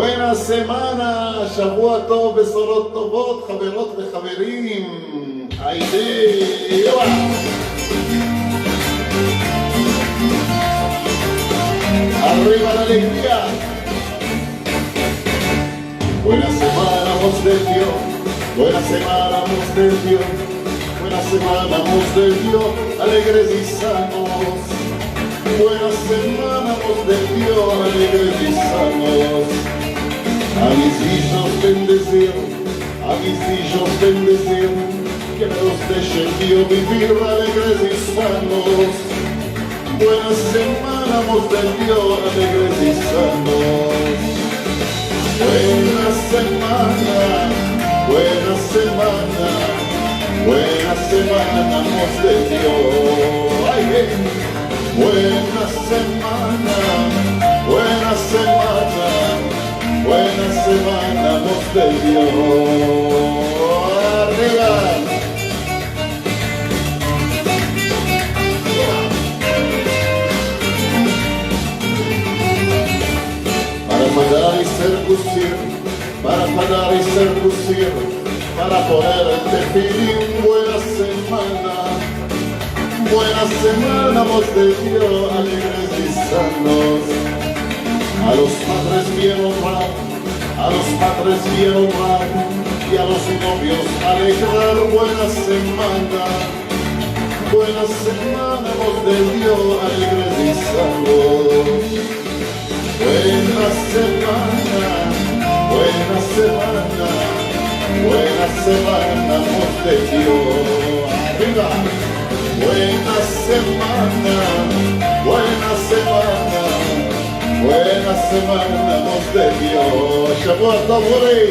buena semana, שבוע טוב, בשורות טובות, חברות וחברים. היידה, arriba la alegría. Buena semana, voz de Dios. Buena semana, voz de Dios. Buena semana, voz de Dios. Alegres y sanos. Buena semana, voz de Dios. Alegres y sanos. A mis hijos bendecir. A mis hijos bendecir. Que los deje Dios vivir alegres y sanos. Buena semana, voz de Dios, alegres y sanos. Buena semana, buena semana, buena semana, voz de Dios. Ay, buena semana, buena semana, buena semana, voz de Dios. Arriba. Para y seducir, para parar y seducir, para poder definir buena semana, voz de Dios, alegres y sanos. A los padres bien honrar, a los padres bien honrar, y a los novios alegrar buena semana, voz de Dios, alegres y sanos. Buena semana, buena semana, buena semana, voz de Dios. Arriba. Buena semana, buena semana, buena semana, voz de Dios. שבוע טוב אורי.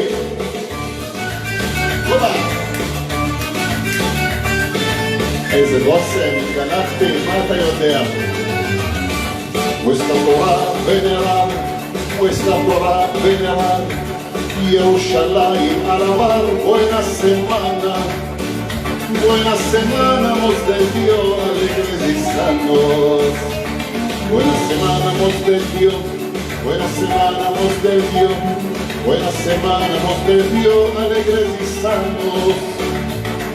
הופה. איזה בושם, התגנבתי, מה אתה יודע? Nuestra Torah venerar, nuestra Torah venerar, Yerushalayim alabar, buena semana, voz de Dios, alegres y sanos. Buena semana, voz de Dios, buena semana, voz de Dios, buena semana, voz de Dios, alegres y sanos.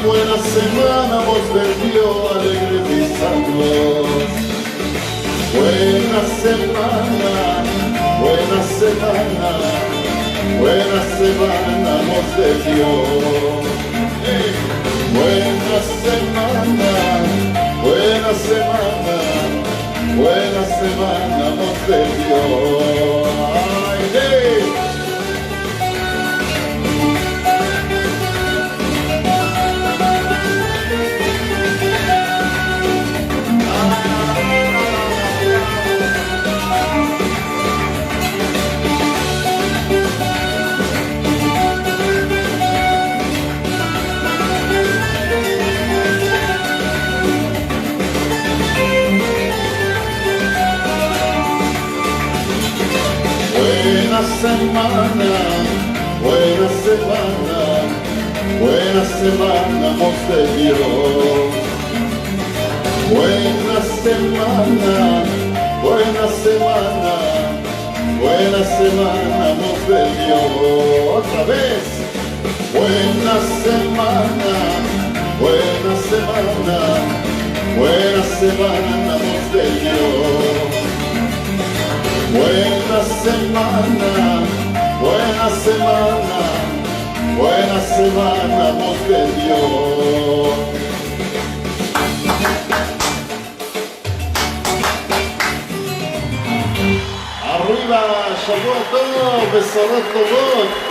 Buena semana, voz de Dios, alegres y sanos. Buena semana, buena semana, buena semana, voz de Dios. Buena semana, buena semana, buena semana, voz de Dios. Ay, hey. Buena semana, buena semana, buena semana, voz de Dios. Buena semana, buena semana, buena semana, voz de Dios. Otra vez. Buena semana, buena semana, buena semana, voz de Dios. Buena semana, buena semana, buena semana, voz de Dios. Arriba, שבוע טוב, בשורות טובות.